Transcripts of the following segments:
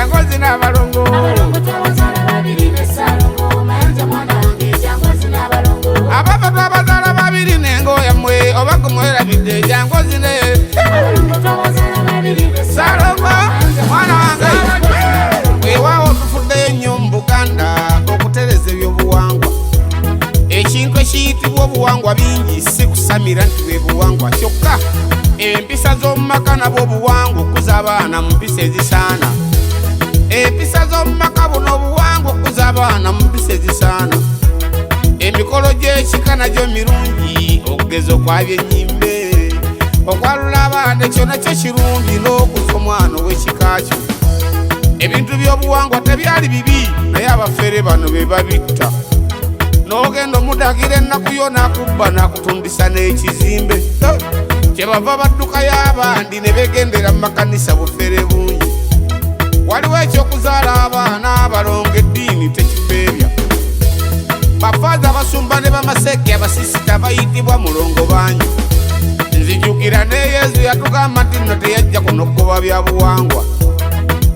jangozi n'abalongo abava twabazaala babiri nengoya mwe oba kumwerabidde jangozi ne Salongo mwana wange weewaawo tufuddeyo nnyo mu Buganda okutereza ebyobuwangwa ekintu ekiyitibwa obuwangwa bingi si kusamira nti bwe buwangwa kyokka empisa z'omu maka nabwo obuwangwa okuza abaana mu mpisa ezisaana empisa z'omu maka buno obuwangwa okuza abaana mu mpisa ezisaana emikolo gy'ekika nagyo mirungi okugeza okwabya ennyimbe okwalula abaana ekyo nakyo kirungi n'okufa omwana ow'ekika kyo ebintu by'obuwangwa tebyali bibi naye abafere bano be babitta n'ogenda omudagira ennaku yo n'akubba n'akutundisa n'ekizimbe kyebava baddukayo abandi ne begendera mu makanisa bufere bungi waliwo ekyokuzaala abaana abalongo eddiini tekifeebya bafaaza abasumba ne bamaseke abasisita bayitibwa mulongo banyu nzijukira ne Yesu yatugamba nti nno teyajja kunogoba bya buwangwa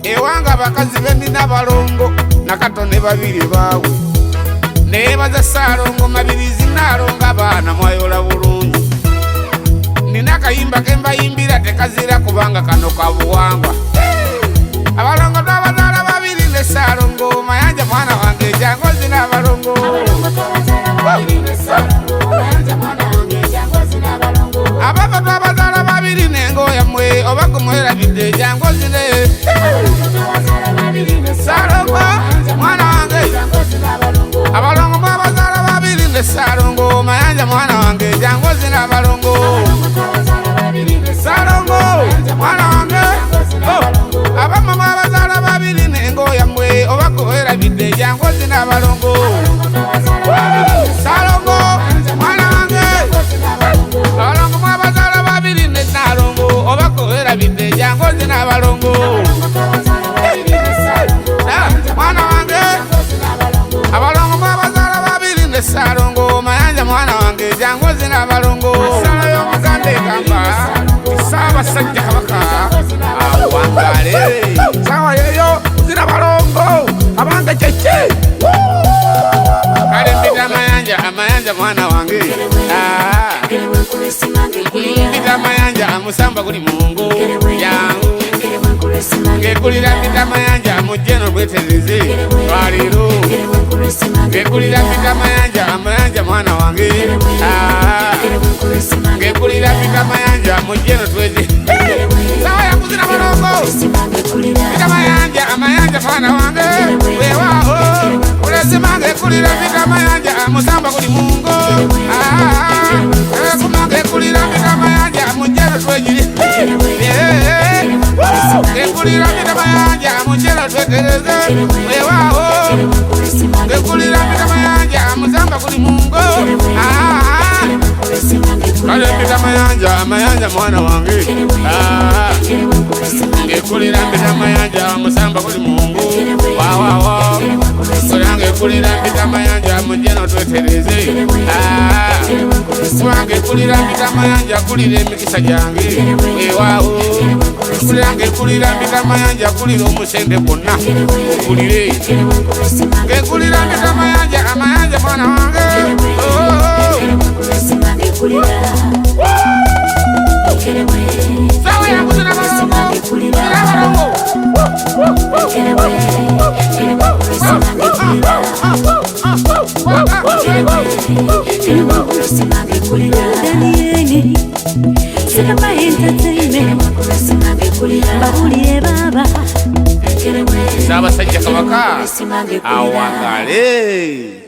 ewanga abakazi bennina balongo nakato ne babiri baabwe neebaza Saalongo Mabirizi n'alonga abaana mwayola bulungi nina akayimba ke mbayimbira tekazira kubanga kano ka buwangwa abalongo twabazaala babiri ne Saalongo Mayanja mwana wange jangozi n'abalongo abava twabazaala babiri nengoya mwe oba kumwerabidde jangozi ne Saalongo mwana wange abalongo mwabazaala babiri ne Saalongo Mayanja mwana wange jangozi n'abalongo Saalongo mwana wange abamma mwabazaala babiri nengoya mwe oba kumwerabidde jangozi n'abalongo Saalongo mwana wange abalongo mwabazaala babiri ne Saalongo oba kumwerabidde jangozi n'abalongo mwana wange abalongo mwabazaala babiri ne Saalongo Mayanja mwana wange jangozi n'abalongo sala y'Omuganda egamba Ssaabasajja Kabaka awangale sawa yeyo zina balongo abange kyeki kale mbita amayanja mwana wange mbita amayanja amusamba guli mungu yangu ngekulira mbita amayanja mujjeno bwetereze lwaliro ngekulira mbita amayanja mwana wange ngekulira mbita amayanja mujjeno tweze sawa yakuzina balongo mbita amayanja mwana wange weewaaho ulesima ngekulira mbita amayanja amusamba guli mungu kuma ngekulira mbita amayanja mujjeno twegiri ngekulira mbita amayanja mujjeno twetereze weewaaho ngekulira mbita amayanja amusamba guli mungu kale mbita amayanja mwana wange ngekulira mbita amayanja amusamba guli mungu wawawo ngekulira mbita amayanja mujjeno twetereze ngekulira mbita amayanja kulira emikisa gyange weewaawo ngekulira mbita amayanja kulira omusende gwonna okulire ngekulira mbita amayanja mwana wange sawa yakuzina balongo Danieli, Sekama Entertainment, Babulire Baba, Ssaabasajja Kabaka awangale.